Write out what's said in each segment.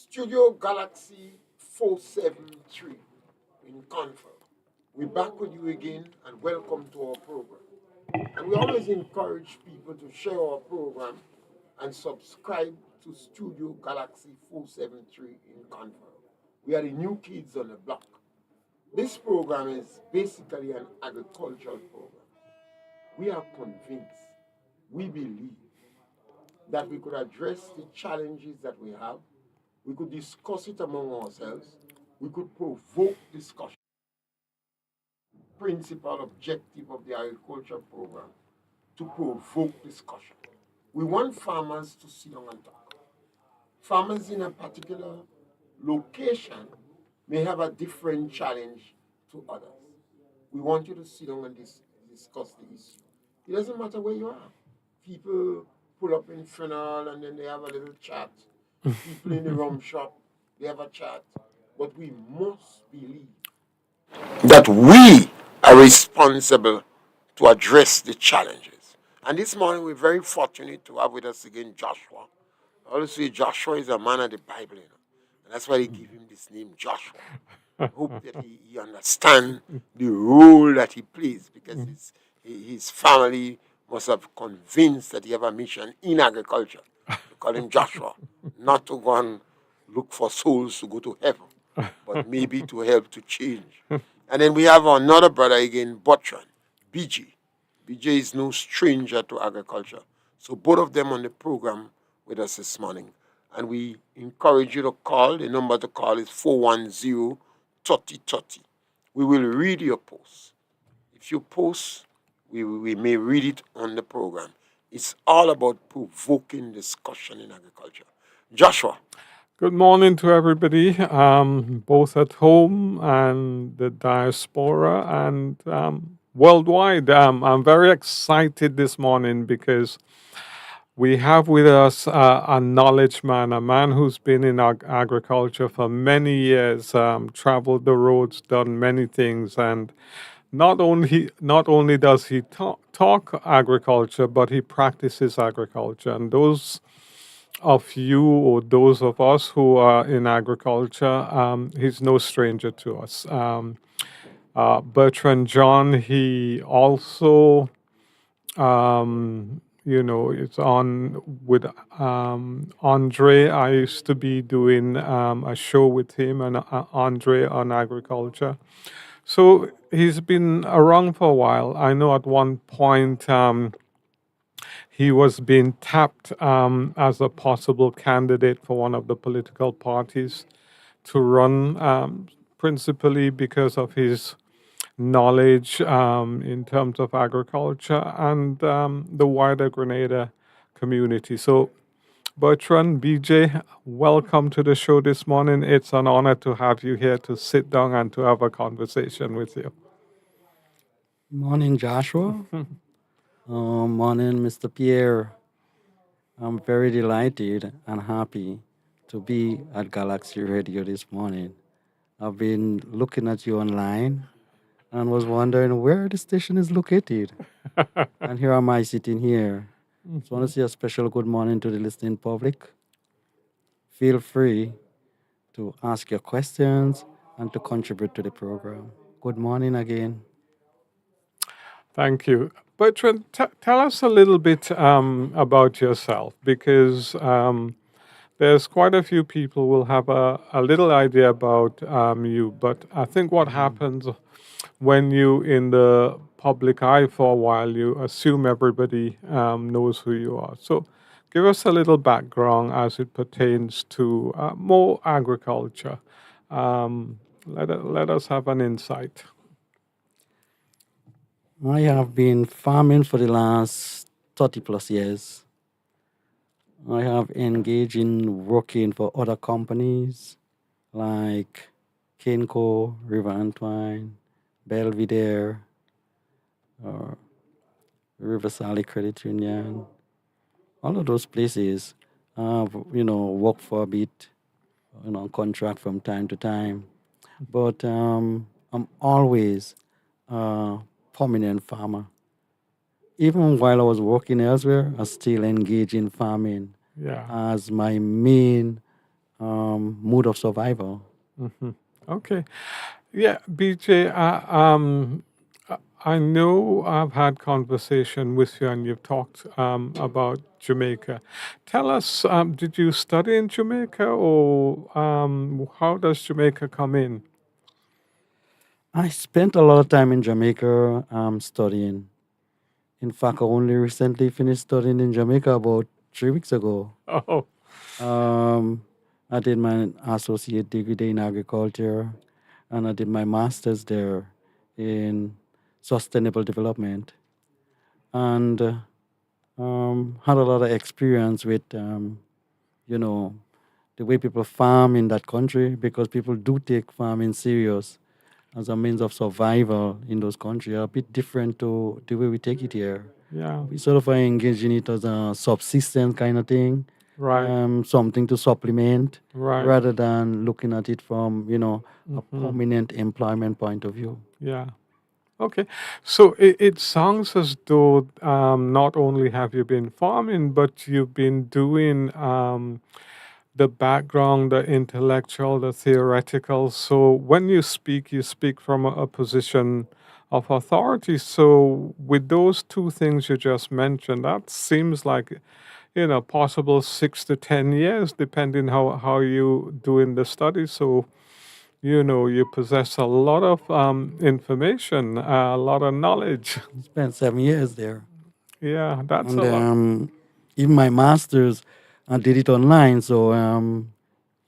Studio Galaxy 473 in Confero. We're back with you again and welcome to our program. And we always encourage people to share our program and subscribe to Studio Galaxy 473 in Confero. We are the new kids on the block. This program is basically an agricultural program. We are convinced, we believe that we could address the challenges that we have. We could discuss it among ourselves. We could provoke discussion. Principal objective of the agriculture program to provoke discussion. We want farmers to sit down and talk. Farmers in a particular location may have a different challenge to others. We want you to sit down and discuss the issue. It doesn't matter where you are. People pull up in funeral and then they have a little chat. People in the rum shop, they have a chat. But we must believe that we are responsible to address the challenges. And this morning we're very fortunate to have with us again Joshua. I always say Joshua is a man of the Bible, And that's why they give him this name, Joshua. I hope that he understands the role that he plays because his family must have convinced that he have a mission in agriculture. To call him Joshua, not to go and look for souls to go to heaven, but maybe to help to change. And then we have another brother again, Bertrand, BG. BJ is no stranger to agriculture. So both of them on the program with us this morning. And we encourage you to call. The number to call is 410-3030. We will read your post. If you post, we may read it on the program. It's all about provoking discussion in agriculture. Joshua. Good morning to everybody, both at home and the diaspora and worldwide. I'm very excited this morning because we have with us a knowledge man, a man who's been in agriculture for many years, traveled the roads, done many things, and not only does he talk agriculture, but he practices agriculture. And those of you or those of us who are in agriculture, he's no stranger to us. Bertrand John, he also, it's on with Andre. I used to be doing a show with him and Andre on agriculture. So he's been around for a while. I know at one point he was being tapped as a possible candidate for one of the political parties to run, principally because of his knowledge in terms of agriculture and the wider Grenada community. So, Bertrand, BJ, welcome to the show this morning. It's an honor to have you here to sit down and to have a conversation with you. Morning, Joshua. Morning, Mr. Pierre. I'm very delighted and happy to be at Galaxy Radio this morning. I've been looking at you online and was wondering where the station is located. And here am I sitting here. Just want to say a special good morning to the listening public. Feel free to ask your questions and to contribute to the program. Good morning again. Thank you. Bertrand, tell us a little bit about yourself because there's quite a few people will have a little idea about you, but I think what happens when you in the public eye for a while, you assume everybody knows who you are. So give us a little background as it pertains to more agriculture. Let us have an insight. I have been farming for the last 30 plus years. I have engaged in working for other companies like Kenco, River Antoine, Belvedere, River Sally Credit Union. All of those places I've, worked for a bit, contract from time to time. But I'm always a permanent farmer. Even while I was working elsewhere, I still engage in farming Yeah. as my main mood of survival. Hmm. Okay. Yeah, BJ, I know I've had conversation with you and you've talked about Jamaica. Tell us, did you study in Jamaica or how does Jamaica come in? I spent a lot of time in Jamaica studying. In fact, I only recently finished studying in Jamaica about 3 weeks ago. Oh, Um, I did my associate degree there in agriculture, and I did my master's there in sustainable development, and had a lot of experience with, you know, the way people farm in that country because people do take farming serious as a means of survival in those countries. A bit different to the way we take it here. yeah, We sort of are engaged in it as a subsistence kind of thing, right, something to supplement right. rather than looking at it from, a Hmm. permanent employment point of view. Yeah. Okay. So it sounds as though not only have you been farming, but you've been doing the background, the intellectual, the theoretical. So when you speak from a position of authority. So with those two things you just mentioned, that seems like, possible 6 to 10 years, depending how you doing the study. So, you possess a lot of information, a lot of knowledge. Spent 7 years there. Yeah, that's a And lot. even my master's, I did it online. So I'm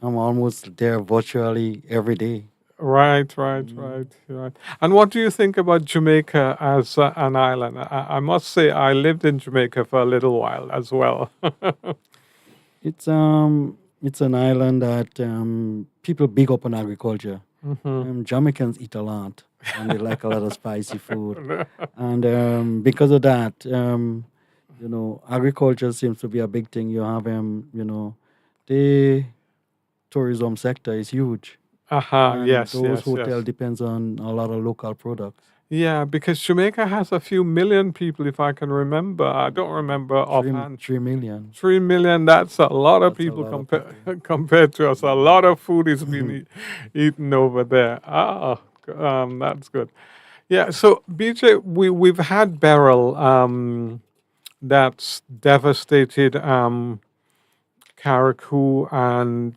almost there virtually every day. Right, right, Mm. right, right. And what do you think about Jamaica as an island? I must say, I lived in Jamaica for a little while as well. It's an island that people big up on agriculture. Hmm. Jamaicans eat a lot, and they like a lot of spicy food. And because of that, agriculture seems to be a big thing. You have, the tourism sector is huge, Aha, and yes, those yes, hotel yes. depends on a lot of local products. Yeah, because Jamaica has a few million people, if I can remember. I don't remember Three offhand. 3 million. 3 million, that's a lot of That's a people lot of people. compared to us. A lot of food is being Mm. eaten over there. That's good. Yeah, so BJ, we've had Beryl that's devastated Carriacou and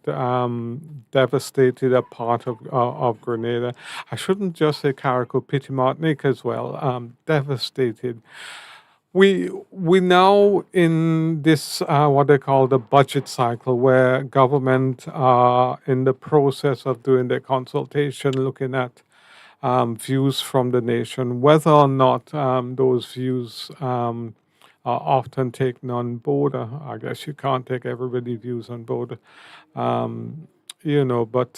devastated a part of Grenada. I shouldn't just say Carriacou, Petit Martinique as well. Devastated. We now in this what they call the budget cycle, where government are in the process of doing their consultation, looking at views from the nation, whether or not those views are often taken on board. I guess you can't take everybody's views on board, um, but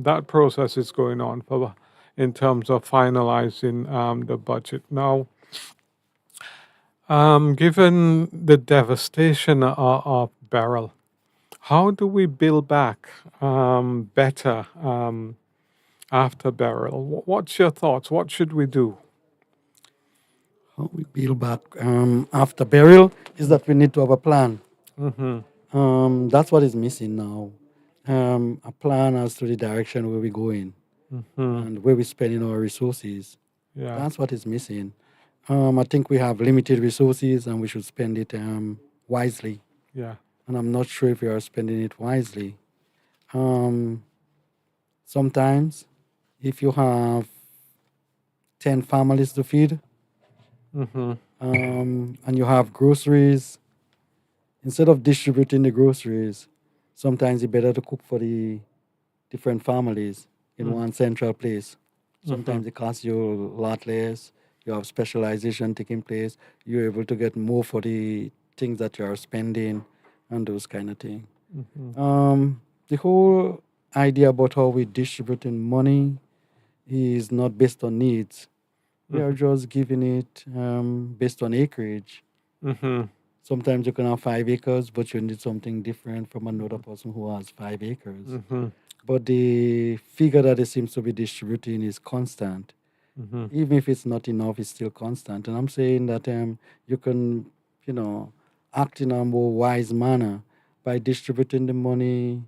that process is going on for in terms of finalizing the budget now. Given the devastation of Beryl, how do we build back better after Beryl? What's your thoughts? What should we do? How we build back after burial is that we need to have a plan. Hmm. That's what is missing now. A plan as to the direction where we're going Hmm. and where we're spending our resources. Yeah, That's what is missing. I think we have limited resources and we should spend it wisely. yeah. And I'm not sure if we are spending it wisely. Um, Sometimes, if you have 10 families to feed Hmm. and you have groceries, instead of distributing the groceries, sometimes it's better to cook for the different families in one central place. Hmm. Sometimes it costs you a lot less. You have specialization taking place. You're able to get more for the things that you are spending and those kind of things. Hmm. The whole idea about how we distributing money is not based on needs. We are Hmm. just giving it based on acreage. Hmm. Sometimes you can have 5 acres, but you need something different from another person who has 5 acres. Hmm. But the figure that it seems to be distributing is constant. Hmm. Even if it's not enough, it's still constant. And I'm saying that you can, act in a more wise manner by distributing the money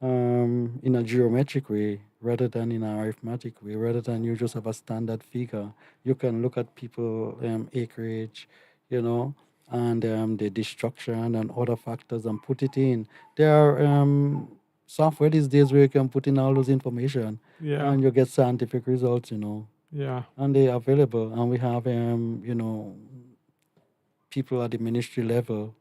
in a geometric way rather than in an arithmetic way, rather than you just have a standard figure. You can look at people acreage, you know, and the destruction and other factors and put it in. There are software these days where you can put in all those information Yeah. and you get scientific results. Yeah. And they're available. And we have, people at the ministry level.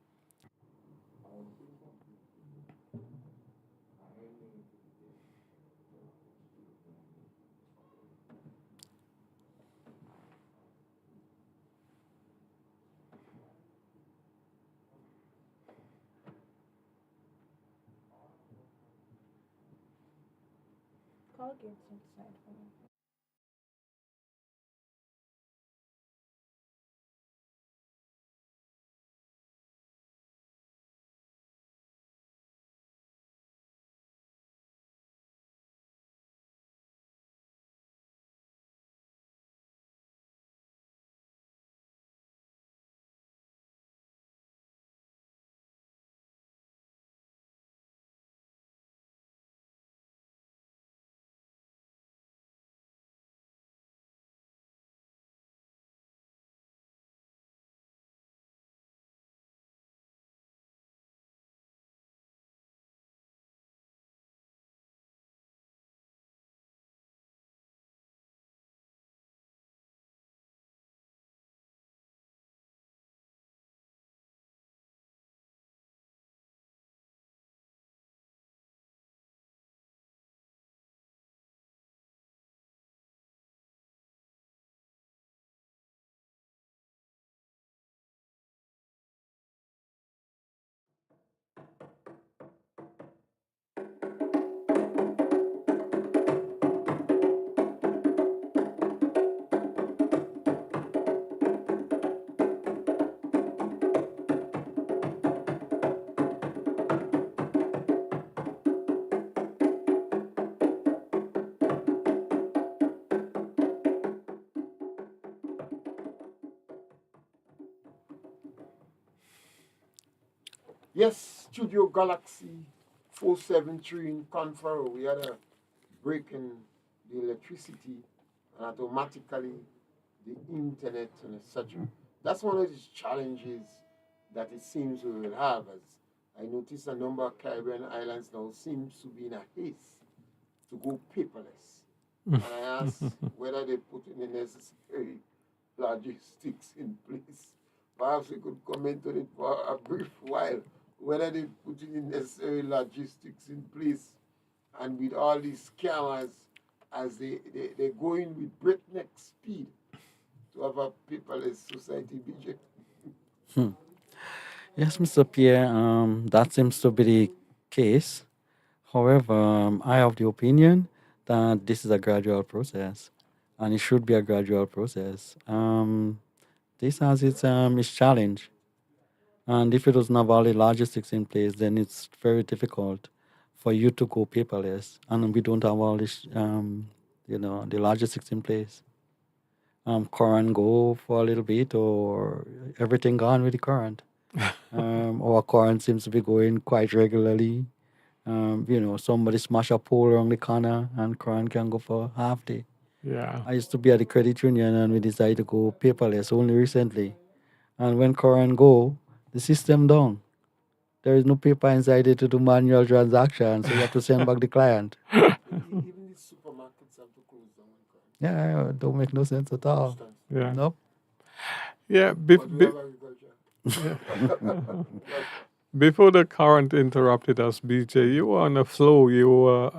Yes, Studio Galaxy 473 in Confero. We had a break in the electricity and automatically the internet and etc. That's one of these challenges that it seems we will have, as I notice a number of Caribbean islands now seems to be in a haste to go paperless. And I ask whether they put in the necessary logistics in place. Perhaps we could comment on it for a brief while, whether they put in the necessary logistics in place and with all these scammers as they go in with breakneck speed to have a paperless society, BJ. Hmm. Yes, Mr. Pierre, that seems to be the case. However, I have the opinion that this is a gradual process, and it should be a gradual process. This has its challenge, and if it doesn't have all the logistics in place, then it's very difficult for you to go paperless, and we don't have all this, the logistics in place. Current go for a little bit, or everything gone with the current. Our current seems to be going quite regularly. Somebody smash a pole around the corner and current can go for half day. Yeah. I used to be at the credit union and we decided to go paperless only recently. And when current go, the system down. There is no paper inside it to do manual transactions, so you have to send back the client. Even the supermarkets have to close down. Yeah, it don't make no sense at all. Yeah. Nope. Yeah. But we have agriculture. Before the current interrupted us, BJ, you were on a flow. You were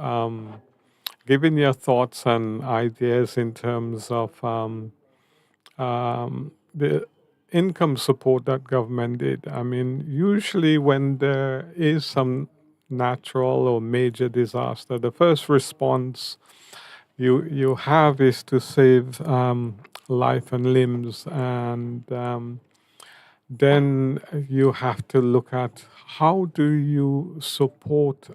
giving your thoughts and ideas in terms of the income support that government did. I mean, usually when there is some natural or major disaster, the first response you have is to save life and limbs, and then you have to look at how do you support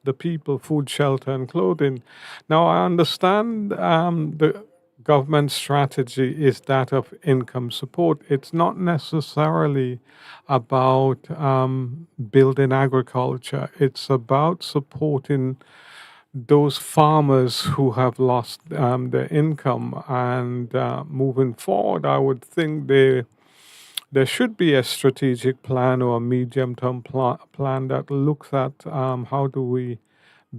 the people, food, shelter, and clothing. Now, I understand the government strategy is that of income support. It's not necessarily about building agriculture. It's about supporting those farmers who have lost their income. And moving forward, I would think there should be a strategic plan or a medium-term plan that looks at how do we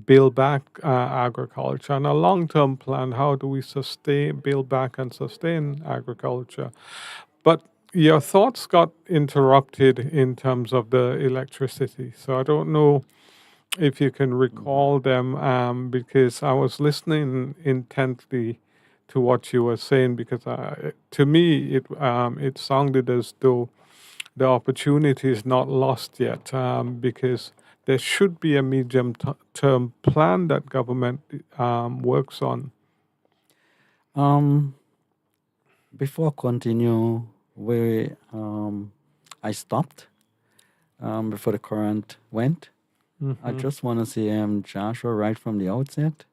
build back agriculture, and a long-term plan, how do we build back and sustain agriculture. But your thoughts got interrupted in terms of the electricity, so I don't know if you can recall them, because I was listening intently to what you were saying, because to me it sounded as though the opportunity is not lost yet, because there should be a medium-term plan that government works on. Um, Before continue where I stopped, before the current went, I just want to say, Joshua, right from the outset,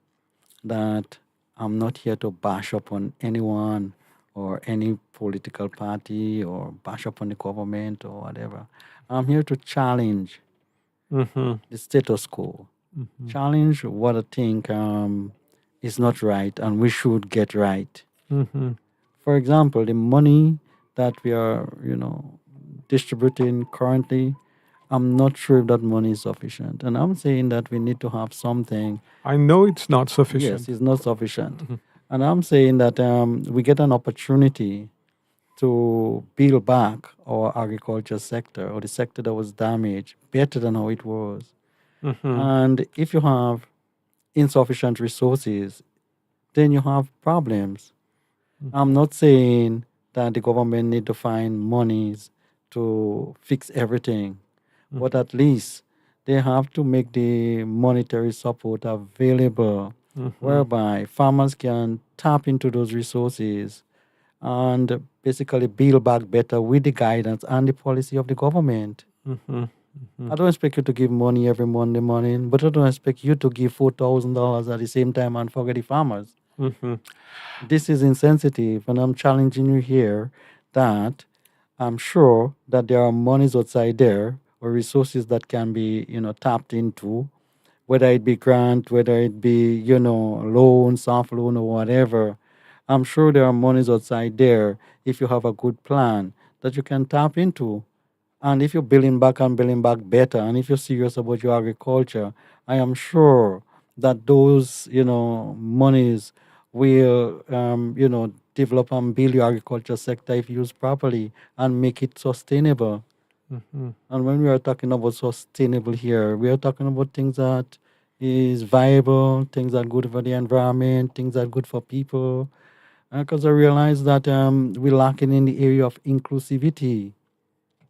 that I'm not here to bash up on anyone or any political party or bash up on the government or whatever. I'm here to challenge Mm-hmm. the status quo, challenge what I think is not right and we should get right. Mm-hmm. For example, the money that we are, distributing currently, I'm not sure if that money is sufficient. And I'm saying that we need to have something. I know it's not Yes, sufficient. it's not sufficient. And I'm saying that we get an opportunity to build back our agriculture sector or the sector that was damaged better than how it was. And if you have insufficient resources, then you have problems. I'm not saying that the government need to find monies to fix everything, but at least they have to make the monetary support available, whereby farmers can tap into those resources and basically build back better with the guidance and the policy of the government. I don't expect you to give money every Monday morning, but I don't expect you to give $4,000 at the same time and forget the farmers. This is insensitive, and I'm challenging you here that I'm sure that there are monies outside there or resources that can be, tapped into, whether it be grant, whether it be, loan, soft loan, or whatever. I'm sure there are monies outside there if you have a good plan that you can tap into. And if you're building back and building back better, and if you're serious about your agriculture, I am sure that those, monies will, develop and build your agriculture sector if used properly and make it sustainable. And when we are talking about sustainable here, we are talking about things that is viable, things that are good for the environment, things that are good for people. Because I realize that we're lacking in the area of inclusivity.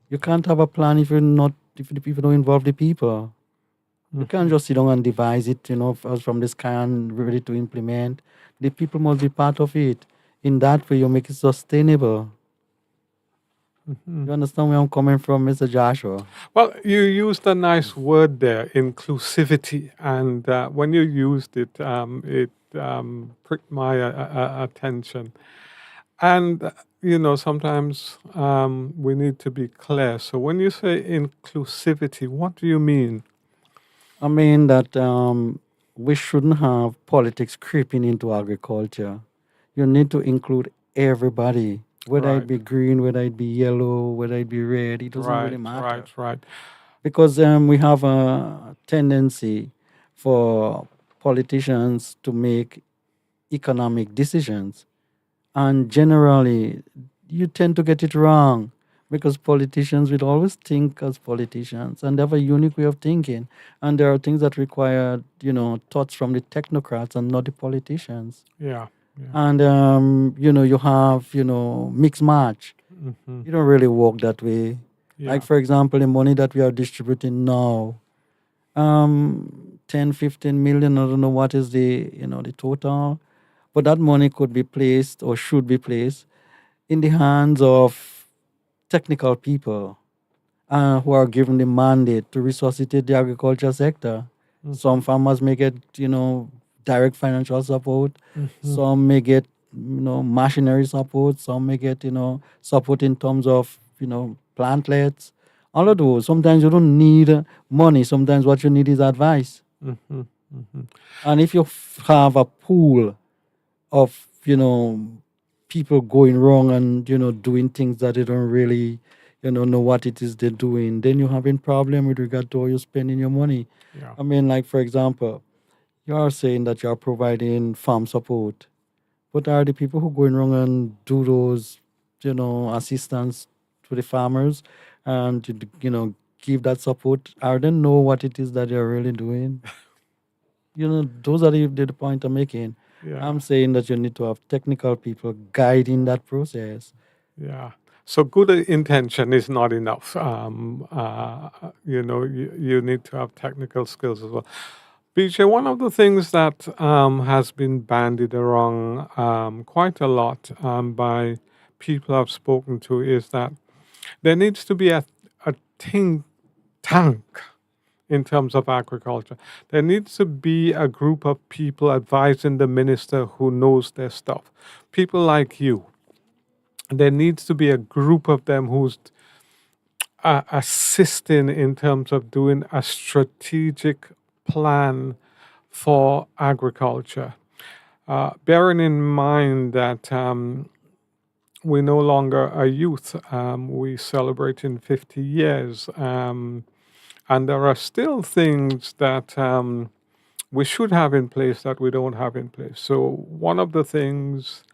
You can't have a plan if you don't involve the people. You can't just sit down and devise it, from the sky and ready to implement. The people must be part of it. In that way, you make it sustainable. You understand where I'm coming from, Mr. Joshua? Well, you used a nice word there, inclusivity, and when you used it, it pricked my attention. And sometimes we need to be clear. So when you say inclusivity, what do you mean? I mean that we shouldn't have politics creeping into agriculture. You need to include everybody, whether it be green, whether it be yellow, whether it be red. It doesn't really matter. Right. Because we have a tendency for politicians to make economic decisions, and generally you tend to get it wrong because politicians will always think as politicians and they have a unique way of thinking, and there are things that require thoughts from the technocrats and not the politicians. Yeah. And you have mixed match. You don't really work that way. Like, for example, the money that we are distributing now, 10, 15 million, I don't know what is the total, but that money could be placed or should be placed in the hands of technical people who are given the mandate to resuscitate the agriculture sector. Some farmers may get, direct financial support. Some may get machinery support. Some may get, support in terms of, plantlets. All of those. Sometimes you don't need money. Sometimes what you need is advice. Mm-hmm. Mm-hmm. And if you have a pool of, people going wrong and, doing things that they don't really, know what it is they're doing, then you're having problem with regard to how you're spending your money. Yeah. I mean, like, for example, you are saying that you're providing farm support, but are the people who going wrong and do those, assistance to the farmers and, give that support, are they know what it is that they're really doing? Those are the point I'm making. Yeah. I'm saying that you need to have technical people guiding that process. Yeah. So good intention is not enough. You need to have technical skills as well. BJ, one of the things that has been bandied around quite a lot by people I've spoken to is that there needs to be a think tank in terms of agriculture. There needs to be a group of people advising the minister who knows their stuff. People like you. There needs to be a group of them who's assisting in terms of doing a strategic plan for agriculture. Bearing in mind that we're no longer a youth, we celebrate in 50 years, and there are still things that we should have in place that we don't have in place. So one of the things,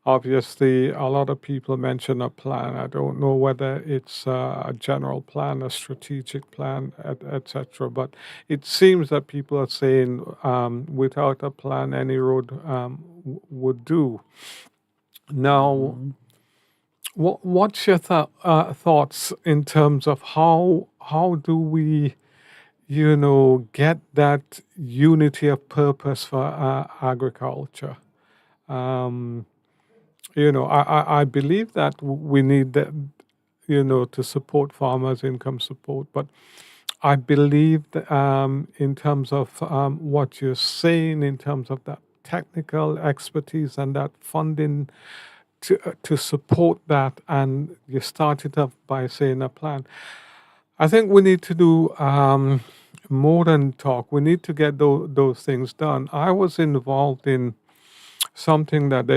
obviously, a lot of people mention a plan. I don't know whether it's a general plan, a strategic plan, etc. But it seems that people are saying without a plan, any road would do. Now, what's your thoughts in terms of how do we, get that unity of purpose for agriculture? I believe that we need that, to support farmers, income support. But I believe that in terms of what you're saying, in terms of that technical expertise and that funding to support that, and you started off by saying a plan. I think we need to do more than talk. We need to get those things done. I was involved in something that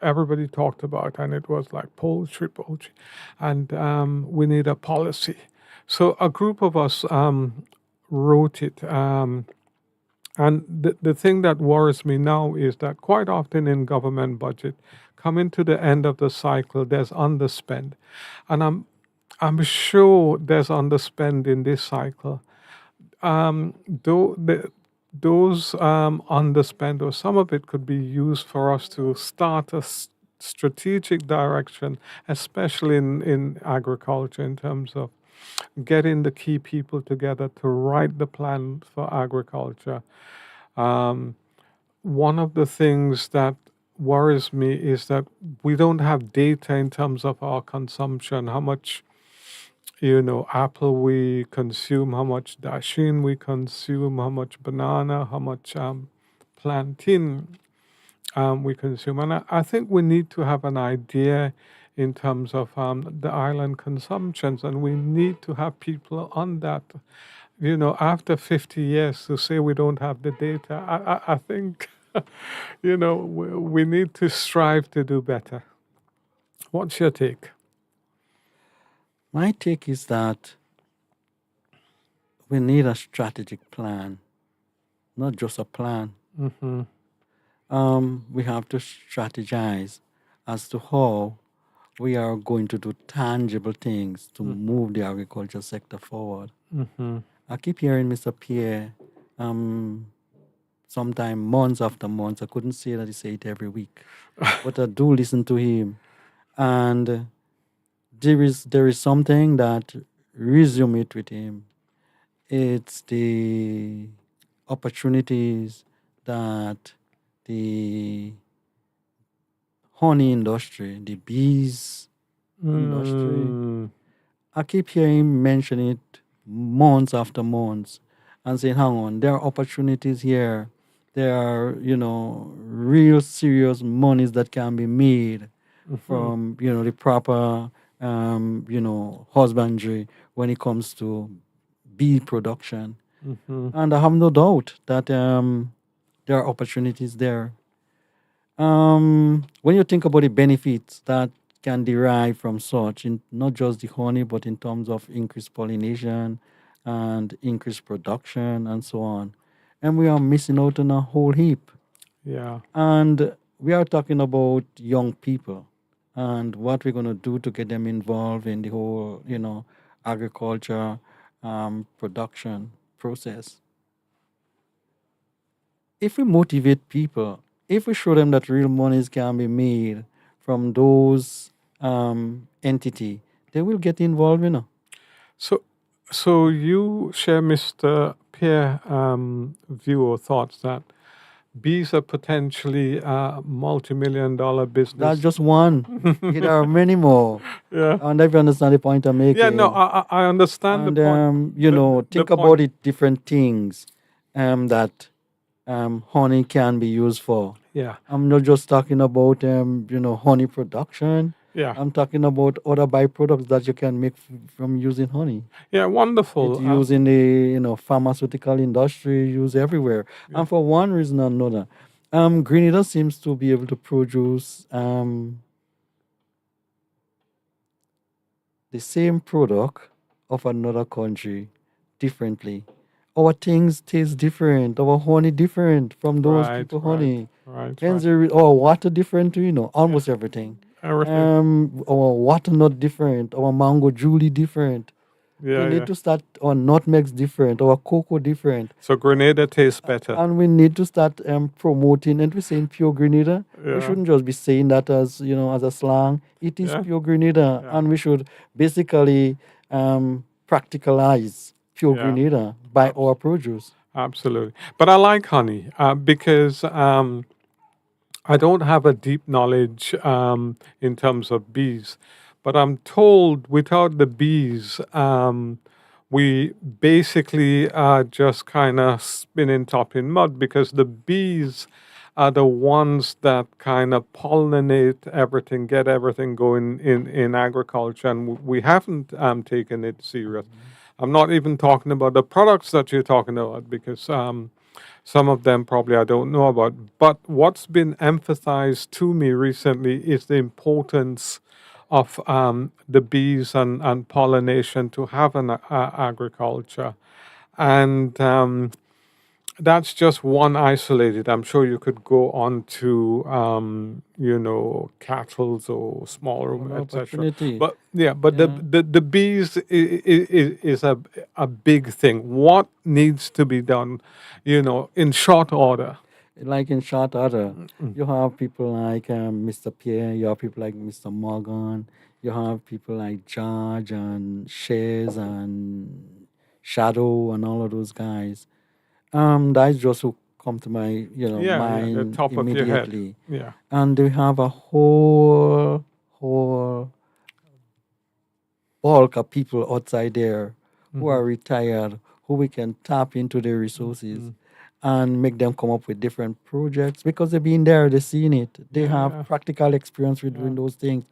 everybody talked about, and it was like poultry, and we need a policy. So a group of us wrote it, and the thing that worries me now is that quite often in government budget, coming to the end of the cycle, there's underspend, and I'm sure there's underspend in this cycle. Those underspend, or some of it could be used for us to start a strategic direction, especially in agriculture, in terms of getting the key people together to write the plan for agriculture. One of the things that worries me is that we don't have data in terms of our consumption, how much apple we consume, how much dashin we consume, how much banana, how much plantain we consume. And I think we need to have an idea in terms of the island consumptions, and we need to have people on that. After 50 years to say we don't have the data, I think, we need to strive to do better. What's your take? My take is that we need a strategic plan, not just a plan. Mm-hmm. We have to strategize as to how we are going to do tangible things to move the agriculture sector forward. Mm-hmm. I keep hearing Mr. Pierre, sometime months after months. I couldn't say that he say it every week, but I do listen to him, and there is something that resonates with him. It's the opportunities that the honey industry, the bees industry. I keep hearing him mention it months after months and saying, hang on, there are opportunities here there are, real serious monies that can be made Mhm. from, the proper, husbandry when it comes to bee production. Mhm. And I have no doubt that there are opportunities there. When you think about the benefits that can derive from such, in not just the honey, but in terms of increased pollination and increased production and so on, and we are missing out on a whole heap. Yeah. And we are talking about young people and what we're going to do to get them involved in the whole, agriculture production process. If we motivate people, if we show them that real monies can be made from those entity, they will get involved. So, so you share Mr. Pierre view or thoughts that bees are potentially a multi-million dollar That's business. just one. There are many more. Yeah. And if you understand the point I'm Yeah. No, making. I understand the And point. The think about point. it different things that honey can be used for. Yeah. I'm not just talking about honey production. Yeah. I'm talking about other byproducts that you can make from using honey. Yeah. It's Wonderful. used in the pharmaceutical industry, used everywhere, Yeah. and for one reason or another, Grenada seems to be able to produce the same product of another country differently. Our things taste different. Our honey different from those Right. people Right. honey. Right. Hence, Right. our water different too. Yeah. Almost everything. Everything. Our water nut different. Our mango julie different. We Yeah. need Yeah. to start our nutmegs different. Our cocoa different. So Grenada tastes better. And we need to start promoting. And we're saying pure Grenada. We Yeah. shouldn't just be saying that as as a slang. It is Yeah. pure Grenada, Yeah. and we should basically practicalize pure Yeah. Grenada by Abs- our produce. Absolutely. But I like honey because I don't have a deep knowledge in terms of bees, but I'm told without the bees, we basically are just kind of spinning top in mud because the bees are the ones that kind of pollinate everything, get everything going in agriculture, and we haven't taken it serious. I'm not even talking about the products that you're talking about because some of them probably I don't know about. But what's been emphasized to me recently is the importance of the bees and pollination to have an agriculture. And that's just one isolated. I'm sure you could go on to, cattle's or small room, An etc. opportunity. But yeah, but Yeah. the bees is a big thing. What needs to be done, in short order? Like in short order, you have people like Mr. Pierre, you have people like Mr. Morgan, you have people like George and Shares and Shadow and all of those guys. That's just who come to my Yeah, yeah, the mind top of your head. immediately. Yeah. And we have a whole bulk of people outside there who Hmm. are retired, who we can tap into their resources and make them come up with different projects because they've been there, they've seen it, they Yeah, have yeah, practical experience with yeah. doing those things.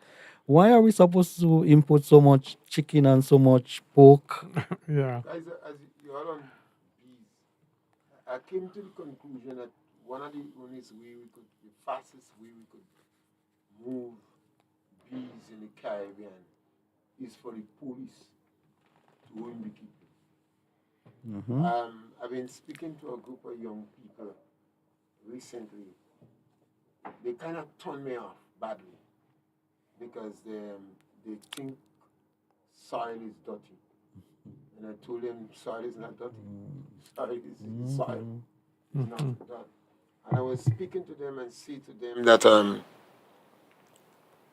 Why are we supposed to import so much chicken and so much pork? Yeah. Guys, as you are on bees, I came to the conclusion that one of the the fastest way we could move bees in the Caribbean is for the police to own beekeeping. Mhm. I've been speaking to a group of young people recently. They kind of turned me off badly because they think soil is dirty. And I told them soil is not dirty. Soil is soil. It's not dirty. And I was speaking to them and say to them that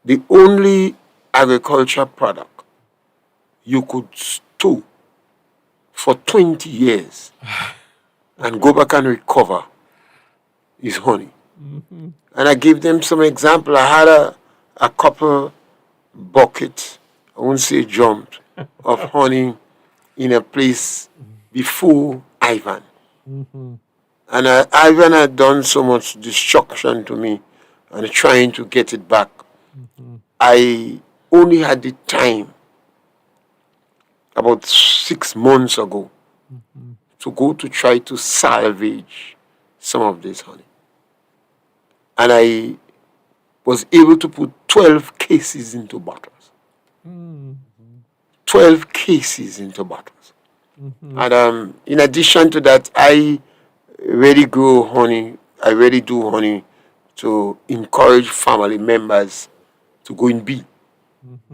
the only agriculture product you could store for 20 years and go back and recover is honey. And I gave them some example. I had a couple bucket, I won't say drums, of honey in a place before Ivan. And Ivan had done so much destruction to me and trying to get it back. I only had the time about 6 months ago to go to try to salvage some of this honey. And I was able to put 12 cases into bottles. 12 cases into bottles. And in addition to that, I really grow honey. I really do honey to encourage family members to go in bee.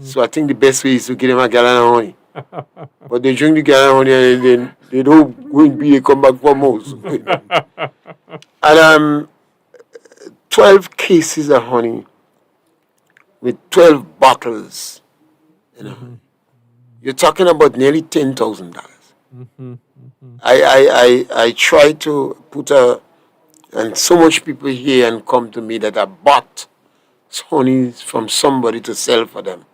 So I think the best way is to give them a gallon of honey. But they drink the gallon of honey and then they don't go in bee, they come back for more. And 12 cases of honey with 12 bottles. You're talking about nearly $10,000. I try to put and so much people here and come to me that I bought honey from somebody to sell for them.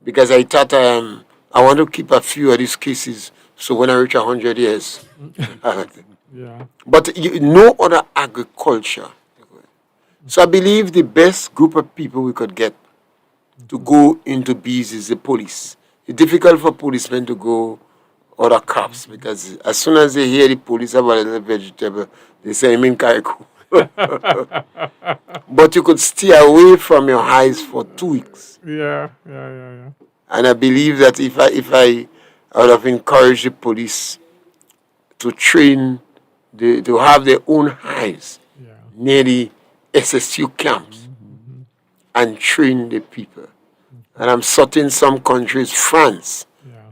Because I thought I want to keep a few of these cases so when I reach 100 years. Yeah. But no other agriculture. So I believe the best group of people we could get to go into bees is the police. It's difficult for policemen to go other crops because as soon as they hear the police about a little vegetable, they say, "I'm in Kaiku." But you could stay away from your hives for 2 weeks. Yeah. And I believe that if I would have encouraged the police to train, to have their own hives near the SSU camps and train the people. And I'm certain some countries, France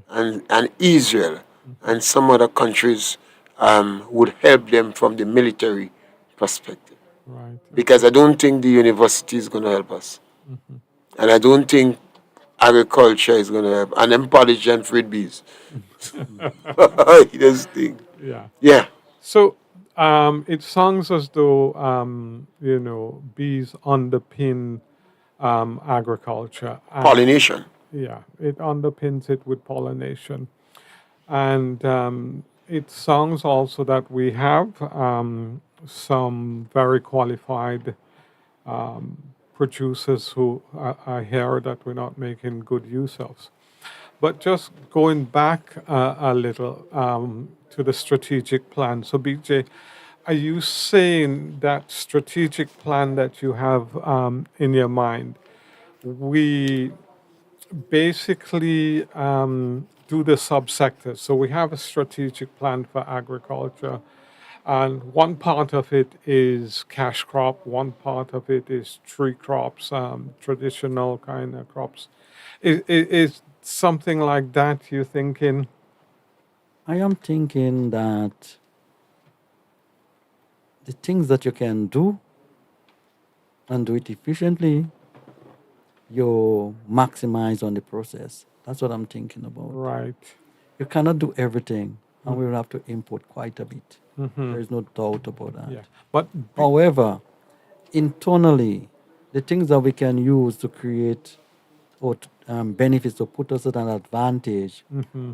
and Israel and some other countries would help them from the military perspective. Right. Because I don't think the university is going to help us. And I don't think agriculture is going to help. And them politicians feed bees. This thing. Yeah. Yeah. So it sounds as though bees underpin agriculture. Pollination. Yeah, it underpins it with pollination, and it sounds also that we have some very qualified producers who I hear that we're not making good use of. But just going back a little to the strategic plan. So, BJ, are you saying that strategic plan that you have in your mind, we basically do the subsectors? So we have a strategic plan for agriculture, and one part of it is cash crop, one part of it is tree crops, traditional kind of crops. Is something like that you thinking? I am thinking that the things that you can do and do it efficiently, you maximize on the process. That's what I'm thinking about. Right. You cannot do everything, and we will have to import quite a bit. There is no doubt about that. Yeah. But However, internally, the things that we can use to create or benefits to put us at an advantage,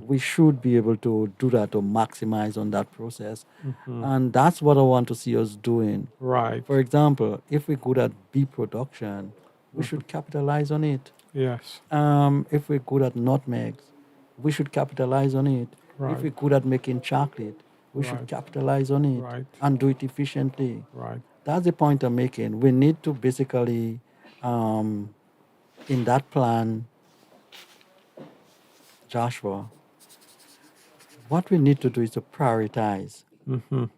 we should be able to do that to maximize on that process. And that's what I want to see us doing. right. For example, if we're good at bee production, we should capitalize on it. Yes. If we're good at nutmegs, we should capitalize on it. Right. If we're good at making chocolate, we should Right. capitalize on it Right. and do it efficiently. Right. That's the point I'm making. We need to basically, in that plan, Joshua, what we need to do is to prioritize.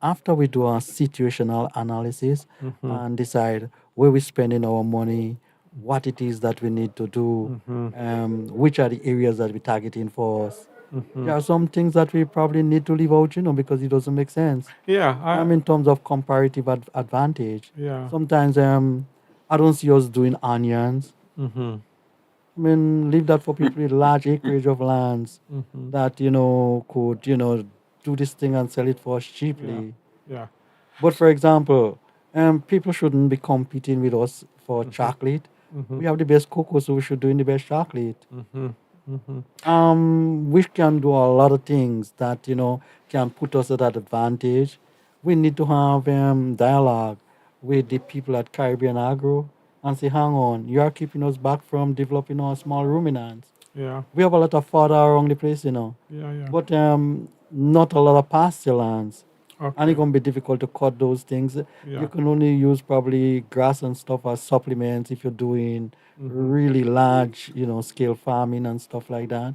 After we do our situational analysis and decide where we're spending our money, what it is that we need to do, which are the areas that we're targeting for us. There are some things that we probably need to leave out, because it doesn't make sense. Yeah. In terms of comparative advantage. Yeah. Sometimes I don't see us doing onions. Leave that for people with large acreage of lands that, could, do this thing and sell it for us cheaply. Yeah. But for example, people shouldn't be competing with us for chocolate. We have the best cocoa, so we should do the best chocolate. We can do a lot of things that, can put us at that advantage. we need to have dialogue with the people at Caribbean Agro and say, hang on, you are keeping us back from developing our small ruminants. Yeah. We have a lot of fodder around the place, Yeah. Yeah. but not a lot of pasture lands. And Okay. it's going to be difficult to cut those things. You Yeah. can only use probably grass and stuff as supplements if you're doing Mm-hmm. really large, scale farming and stuff like that.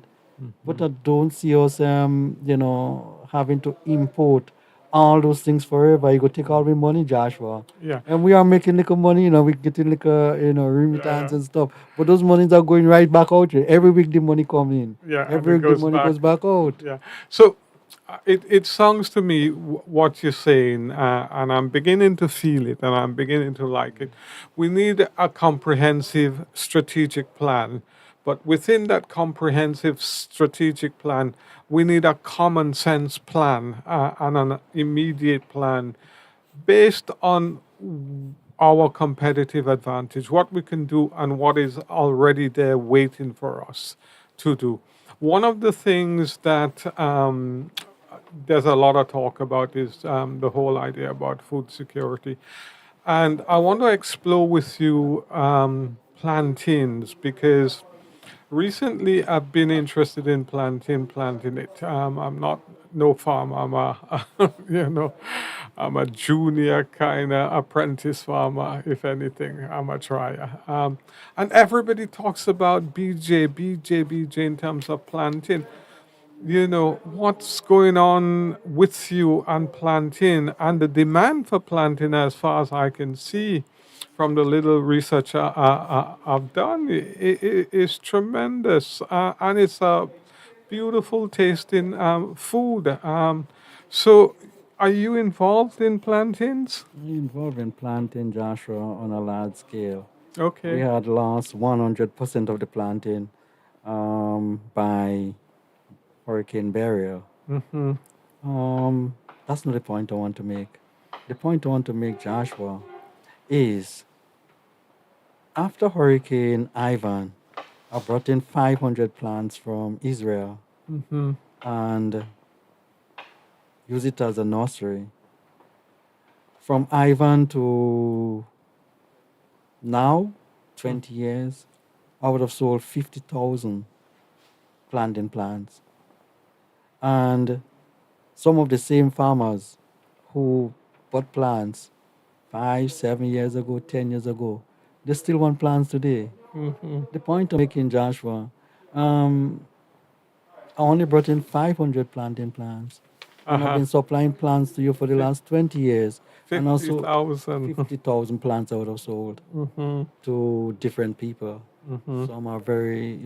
But Mm-hmm. I don't see us, having to import all those things forever. You go take all the money, Joshua. Yeah. And we are making little money, we getting like remittance Yeah. and stuff. But those monies are going right back out here. Every week the money come in. Yeah. And Every it week the goes money back. goes back out. Yeah. So it sounds to me what you're saying, and I'm beginning to feel it, and I'm beginning to like it. We need a comprehensive strategic plan, but within that comprehensive strategic plan, we need a common sense plan and an immediate plan based on our competitive advantage, what we can do and what is already there waiting for us to do. One of the things that there's a lot of talk about is the whole idea about food security. And I want to explore with you plantains because recently, I've been interested in planting it. I'm not no farmer. I'm a, I'm a junior kind of apprentice farmer. If anything, I'm a trier. And everybody talks about BJ in terms of planting. What's going on with you and planting and the demand for planting, as far as I can see from the little research I've done, is tremendous, and it's a beautiful tasting food. So, are you involved in plantains? We involved in planting, Joshua, on a large scale. We Okay. had lost 100% of the planting by Hurricane Beryl. Mm-hmm. That's not the point I want to make. The point I want to make, Joshua, is after Hurricane Ivan, I brought in 500 plants from Israel Mm-hmm. and used it as a nursery. From Ivan to now, 20 years, I would have sold 50,000 planting plants. And some of the same farmers who bought plants 5, 7 years ago, 10 years ago, they still want plants today. Mm-hmm. The point I'm making, Joshua, um, I only brought in 500 planting plants, and I've Uh-huh. been supplying plants to you for the Fif- last 20 years, and also 50,000. 50,000 plants I would have sold Mm-hmm. to different people. Mm-hmm. Some are very,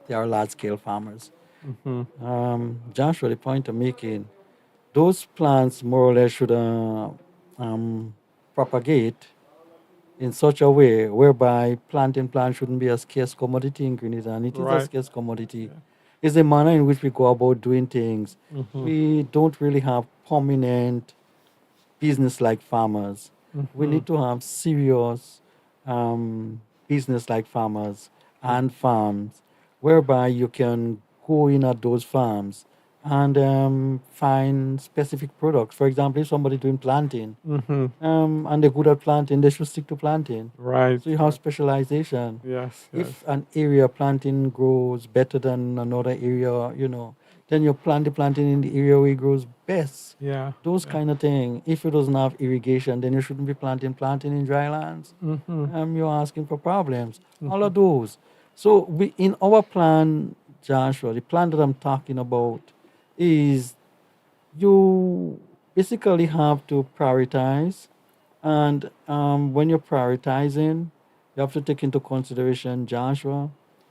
they are large scale farmers. Mm-hmm. Joshua, the point I'm making, those plants more or less should propagate in such a way whereby planting plants shouldn't be a scarce commodity in Grenada, and it is a Right. scarce commodity. Yeah. It's the manner in which we go about doing things. Mm-hmm. We don't really have prominent business like farmers. We Mm-hmm. need to have serious business like farmers and farms whereby you can go in at those farms and find specific products. For example, if somebody doing planting Mm-hmm. and they're good at planting, they should stick to planting. Right. So you have specialization. Yes. Yes. If an area planting grows better than another area, then you plant the planting in the area where it grows best. Yeah. Those Yeah. kind of thing. If it doesn't have irrigation, then you shouldn't be planting in dry lands. Mm-hmm. You're asking for problems. All Mm-hmm. of those. So we in our plan, Joshua, the plan that I'm talking about is you basically have to prioritize, and when you're prioritizing, you have to take into consideration, Joshua,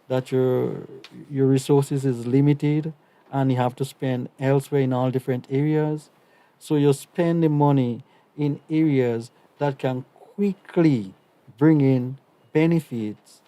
that your resources is limited, and you have to spend elsewhere in all different areas. So you're spending money in areas that can quickly bring in benefits.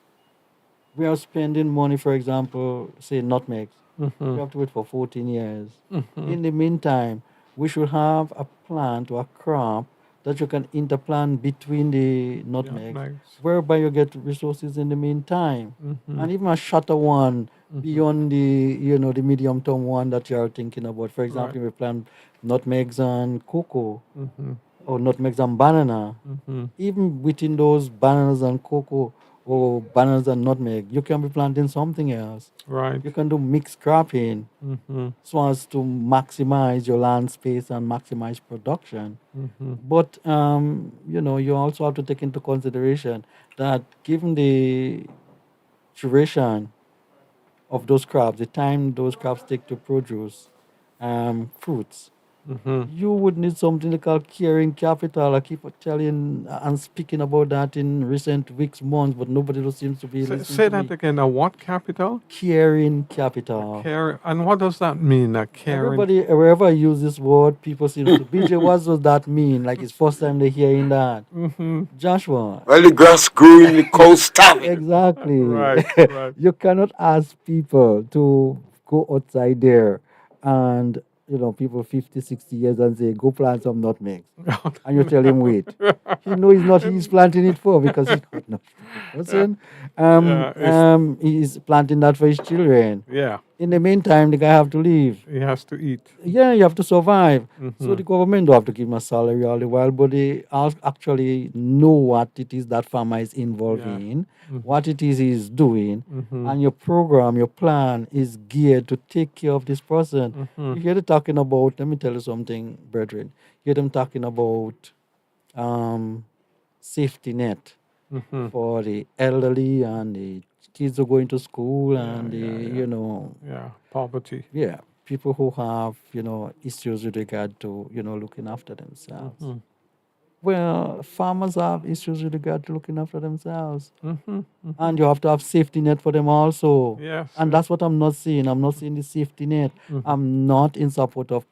We are spending money, for example, say nutmegs. We Mm-hmm. have to wait for 14 years. Mm-hmm. In the meantime, we should have a plant or a crop that you can interplant between the nutmeg, Nutmegs. whereby you get resources in the meantime. And even a shorter one beyond the the medium term one that you are thinking about. For Right. example, we plant nutmegs and cocoa Mm-hmm. or nutmegs and banana. Mm-hmm. Even within those bananas and cocoa or bananas and nutmeg, you can be planting something else. Right. You can do mixed cropping Mm-hmm. so as to maximize your land space and maximize production. Mm-hmm. But you also have to take into consideration that given the duration of those crops, the time those crops take to produce fruits, Mm-hmm. you would need something they call carrying capital. I keep telling and speaking about that in recent weeks, months, but nobody just seems to be listening Say to that me. again. A what capital? Carrying A capital. care. And what does that mean? A caring. Everybody, wherever I use this word, people seem to. BJ, what does that mean? Like it's first time they're hearing that. Mm-hmm. Joshua, Well, the grass growing, the cow starving. exactly. Right. Right. You cannot ask people to go outside there and, people 50, 60 years and say, go plant some nutmegs. And you tell him, wait. He knows he's not he's planting it for because he's not a person. Yeah. He's planting that for his children. Yeah. In the meantime, the guy have to leave. He has to eat. Yeah, you have to survive. So Mm-hmm. the government don't have to give him a salary all the while, but they actually know what it is that farmer is involved Yeah. in, Mm-hmm. what it is he's doing, Mm-hmm. and your program, your plan is geared to take care of this person. Mm-hmm. You hear them talking about, let me tell you something, brethren. You hear them talking about safety net Mm-hmm. for the elderly and the kids who are going to school and the, Yeah. Poverty. yeah, people who have, issues with regard to, looking after themselves. Mm-hmm. Well, farmers have issues with regard to looking after themselves. Mm-hmm. And you have to have safety net for them also. Yes. And that's what I'm not seeing. I'm not seeing the safety net. Mm-hmm. I'm not in support of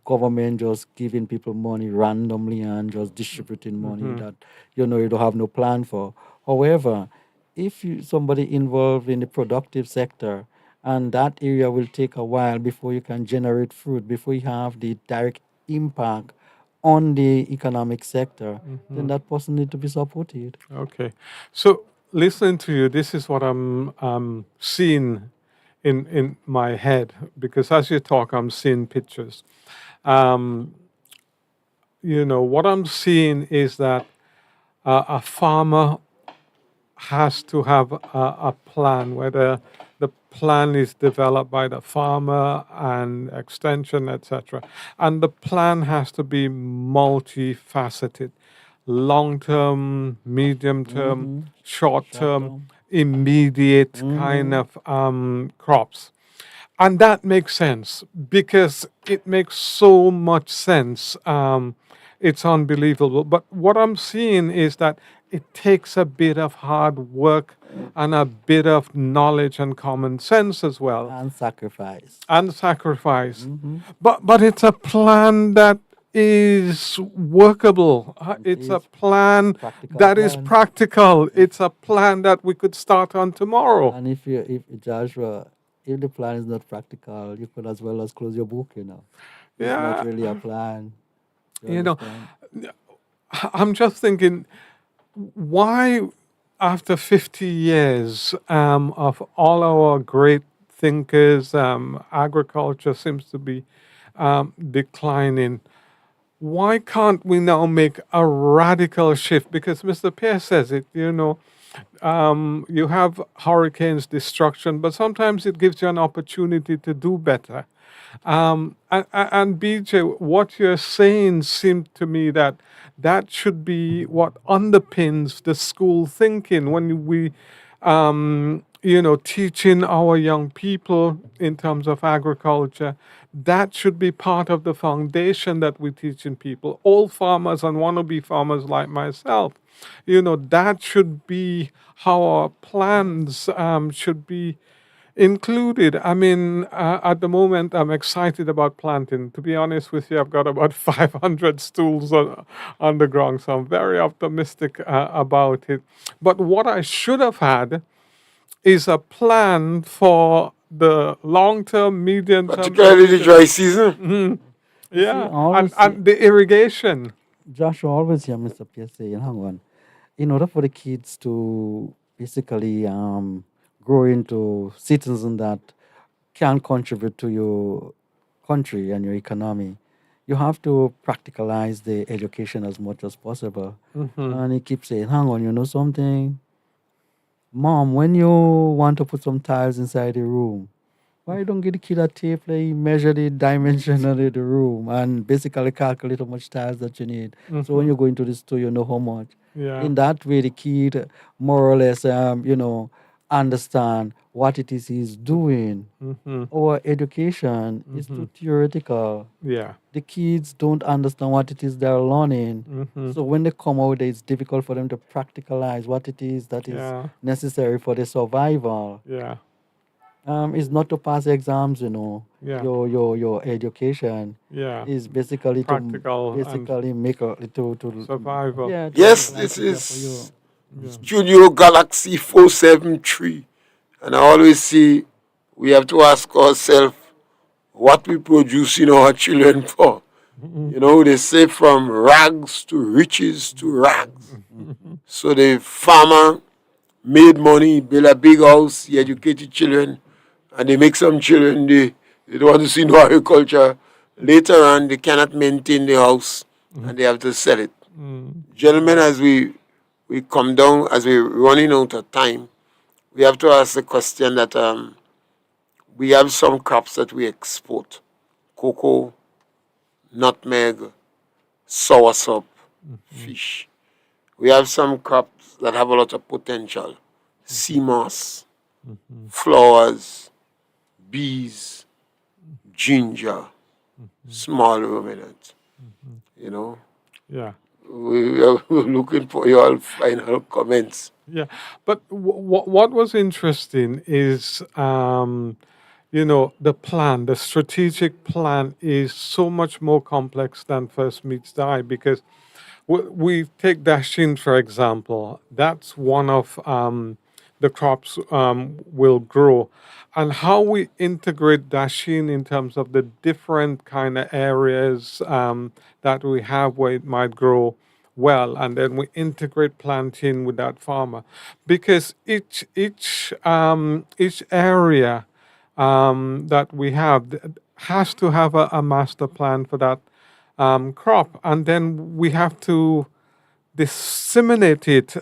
government just giving people money randomly and just distributing money that you don't have no plan for. However, if somebody involved in the productive sector, and that area will take a while before you can generate fruit, before you have the direct impact on the economic sector, then that person need to be supported. Okay. So listening to you, this is what I'm seeing in my head, because as you talk, I'm seeing pictures. Um, what I'm seeing is that a farmer has to have a plan, whether the plan is developed by the farmer and extension, etc. And the plan has to be multifaceted, long term, medium term, short term, immediate kind of crops. And that makes sense because it makes so much sense. It's unbelievable. But what I'm seeing is that it takes a bit of hard work and a bit of knowledge and common sense as well, And sacrifice. and sacrifice. But it's a plan that is workable. It's a is plan practical that is plan. practical. It's a plan that we could start on tomorrow. And if Joshua, if the plan is not practical, you could as well as close your book, It's Yeah. not really a plan. You know, understand? I'm just thinking, why, after 50 years of all our great thinkers, agriculture seems to be declining. Why can't we now make a radical shift? Because Mr. Pierre says it, you have hurricanes, destruction, but sometimes it gives you an opportunity to do better. And BJ, what you're saying seemed to me that should be what underpins the school thinking when we, teaching our young people in terms of agriculture. That should be part of the foundation that we're teaching people. All farmers and wannabe farmers like myself, that should be how our plans should be included. I mean, at the moment, I'm excited about planting. To be honest with you, I've got about 500 stools on the ground, so I'm very optimistic about it. But what I should have had is a plan for the long term, medium term, Particularly the dry season. yeah, all and the irrigation. Joshua always hear Mr. Pierre saying, hang on, in order for the kids to basically grow into citizens that can contribute to your country and your economy, you have to practicalize the education as much as possible. Mm-hmm. And he keeps saying, hang on, you know something? Mom, when you want to put some tiles inside the room, why don't get the kid a tape, like measure the dimension of the room and basically calculate how much tiles that you need. So when Mm-hmm. you go into the store, you know how much. Yeah. In that way, the kid more or less, understand what it is he's doing. Mm-hmm. Our education is Mm-hmm. too theoretical. Yeah. The kids don't understand what it is they're learning. Mm-hmm. So when they come out, it's difficult for them to practicalize what it is that is Yeah. necessary for their survival. Yeah. It's not to pass exams, Yeah. Your education Yeah. is basically to Practical and basically make a survival. yeah, to make Yes, life this easier for you. is Yeah. Studio Galaxy 473. And I always say we have to ask ourselves what we producing our children for. Mm-hmm. You know, they say from rags to riches to rags. Mm-hmm. So the farmer made money, built a big house, he educated children, and they make some children, they don't want to see no agriculture. Later on, they cannot maintain the house and they have to sell it. Mm. Gentlemen, as we come down, as we're running out of time, we have to ask the question that we have some crops that we export: cocoa, nutmeg, soursop, fish. We have some crops that have a lot of potential: sea moss, flowers, bees, ginger, small ruminants. You know, Yeah. we are looking for your final comments. Yeah, but what was interesting is, the plan, the strategic plan is so much more complex than first meets the eye because we take Dashin, for example. That's one of the crops will grow. And how we integrate Dashin in terms of the different kind of areas that we have where it might grow well, and then we integrate planting with that farmer, because each area that we have has to have a master plan for that crop, and then we have to disseminate it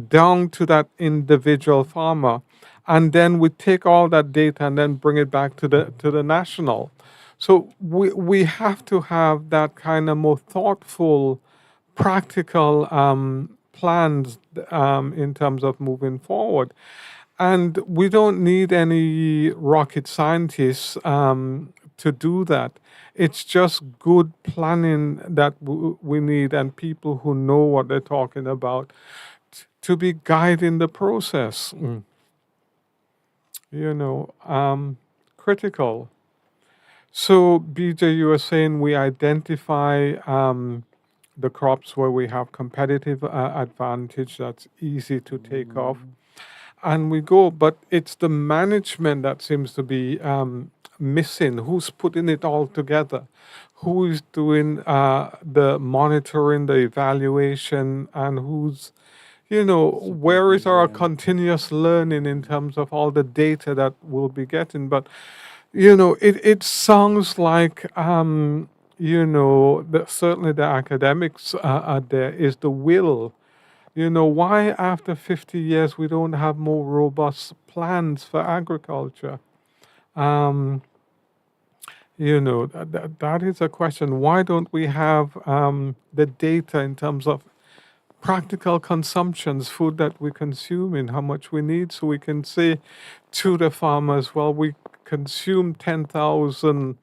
down to that individual farmer, and then we take all that data and then bring it back to the national. So we have to have that kind of more thoughtful, practical plans in terms of moving forward. And we don't need any rocket scientists to do that. It's just good planning that we need, and people who know what they're talking about to be guiding the process. You know, critical. So, BJ, you were saying we identify the crops where we have competitive advantage that's easy to take off, and we go, but it's the management that seems to be missing. Who's putting it all together? Who is doing the monitoring, the evaluation, and where is our continuous learning in terms of all the data that we'll be getting? But it sounds like certainly the academics are there, is the will. Why after 50 years we don't have more robust plans for agriculture? Um, that is a question. Why don't we have the data in terms of practical consumptions, food that we consume and how much we need, so we can say to the farmers, well, we consume 10,000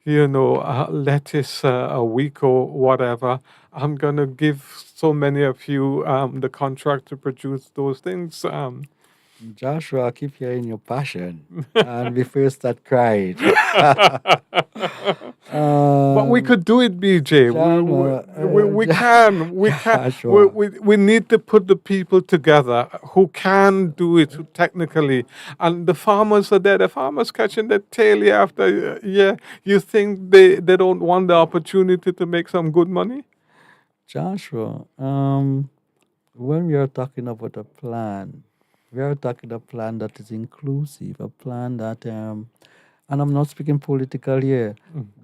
lettuce a week or whatever. I'm going to give so many of you the contract to produce those things. Joshua, I keep hearing your passion, and we first start crying. But we um, could do it, BJ. We can. We can. Joshua, We need to put the people together who can do it technically. And the farmers are there. The farmers catching their tail year after year. You think they don't want the opportunity to make some good money? Joshua, when we are talking about a plan, we are talking a plan that is inclusive, a plan that, and I'm not speaking political here,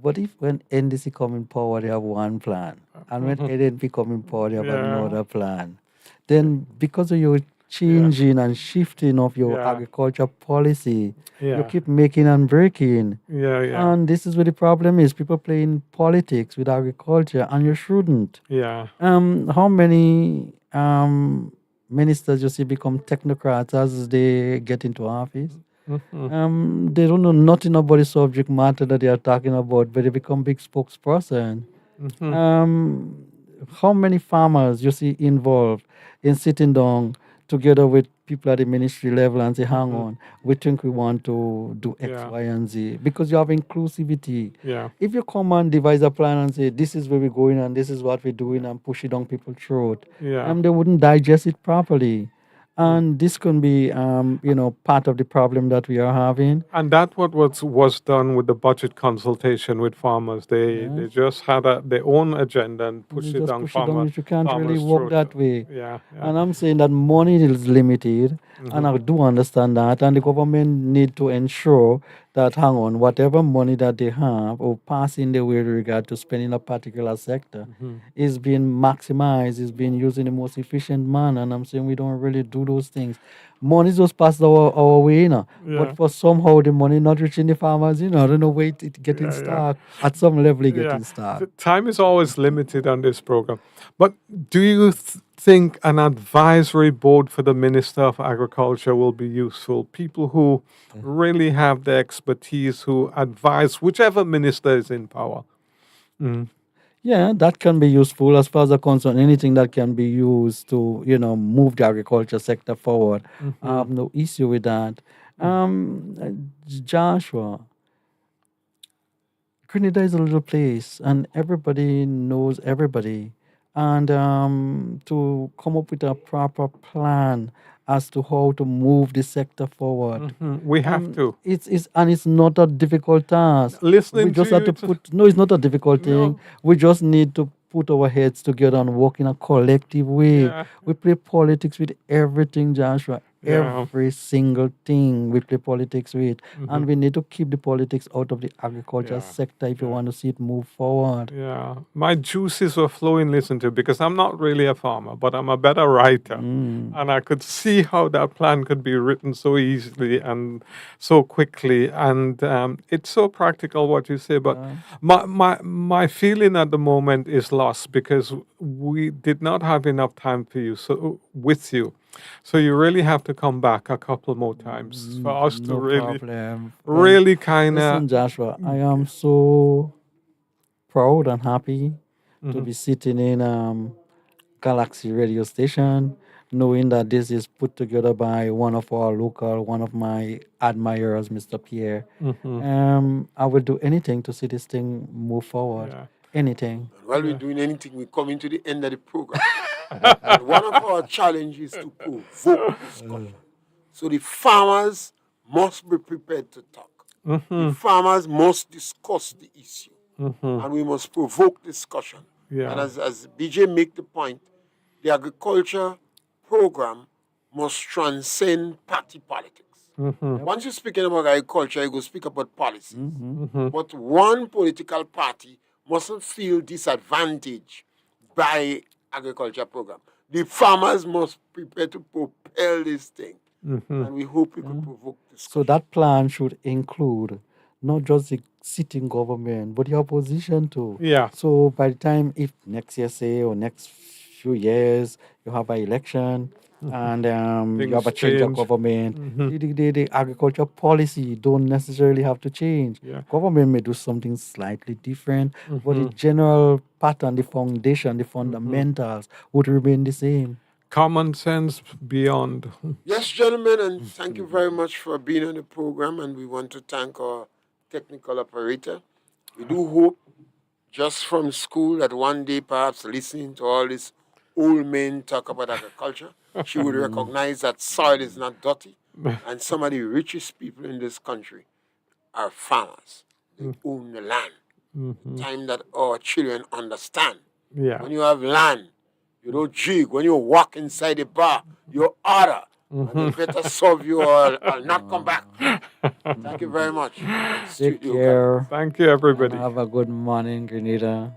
but if when NDC come in power, they have one plan, and when NNP come in power, they have Yeah. another plan, then because of your changing and shifting of your Yeah. agriculture policy, you Yeah. keep making and breaking. Yeah. Yeah. And this is where the problem is. People playing politics with agriculture, and you shouldn't. Yeah. How many ministers you see become technocrats as they get into office? Mhm. They don't know nothing about the subject matter that they are talking about, but they become big spokesperson. Mhm. Um, how many farmers you see involved in sitting down together with people at the ministry level and say, hang Mhm. on, we think we want to do X, Yeah. Y, and Z because you have inclusivity. Yeah. If you come and devise a plan and say, this is where we're going and this is what we're doing and push it down people's throat, Yeah. they wouldn't digest it properly. And this can be, part of the problem that we are having. And that what was done with the budget consultation with farmers. They Yeah. they just had their own agenda and And you pushed it just down push it down. You can't really farmers' work throat. that way. Yeah. Yeah. And I'm saying that money is limited, and Mhm. I do understand that. And the government need to ensure that, hang on, whatever money that they have or pass in the way with regard to spending a particular sector Mhm. is being maximized, is being used in the most efficient manner. And I'm saying we don't really do those things. Money just passes our way, but Yeah. for somehow the money not reaching the farmers, I don't know where it getting Yeah. Yeah. stuck. At some level, it Yeah, getting stuck. time is always limited on this program. But do you think an advisory board for the Minister of Agriculture will be useful? People who really have the expertise, who advise whichever minister is in power. Mm. Yeah, that can be useful as far as I'm concerned. Anything that can be used to, move the agriculture sector forward. I Mhm. have no issue with that. Joshua, Grenada is a little place, and everybody knows everybody. And to come up with a proper plan as to how to move the sector forward. Mhm. We have to. It's not a difficult task. We Listening to just have you, to put no, it's not a difficult thing. no. We just need to put our heads together and work in a collective way. Yeah, We play politics with everything, Joshua. yeah. Every single thing we play politics with. Mhm. And we need to keep the politics out of the agriculture Yeah, sector if you yeah. want to see it move forward. Yeah, my juices were flowing. Listen to because I'm not really a farmer, but I'm a better writer, Mm. and I could see how that plan could be written so easily and so quickly, and it's so practical what you say. But Yeah. my feeling at the moment is lost because we did not have enough time for you. So with you. So you really have to come back a couple more times for us to No really, problem. really kind of. Listen, Joshua, I am so proud and happy to be sitting in Galaxy radio station, knowing that this is put together by one of my admirers, Mr. Pierre. Hmm. I will do anything to see this thing move forward. Yeah. Anything. And while we're Yeah. doing anything, we're coming to the end of the program. And one of our challenges is to provoke discussion. So the farmers must be prepared to talk. The farmers must discuss the issue. And we must provoke discussion. Yeah. And as BJ make the point, the agriculture program must transcend party politics. Once you're speaking about agriculture, you go speak about policies. But one political party mustn't feel disadvantaged by agriculture program. The farmers must prepare to propel this thing. And we hope we could provoke discussion. So that plan should include not just the sitting government, but the opposition too. Yeah. So by the time, if next year, say, or next few years, you have an election and you have Things a change of change. government, the agriculture policy don't necessarily have to change. Yeah. Government may do something slightly different, but the general pattern, the foundation, the fundamentals would remain the same. Common sense beyond. Yes, gentlemen, and thank you very much for being on the program. And we want to thank our technical operator. We do hope, just from school, that one day, perhaps listening to all this old men talk about agriculture, she would recognize that soil is not dirty, and some of the richest people in this country are farmers. They own the land. Time that our children understand Yeah. When you have land, you don't jig. When you walk inside the bar, you order. And they better serve you or not come back. Thank you very much. Take Studio Galaxy. care. Thank you, And everybody. have a good morning, Grenada.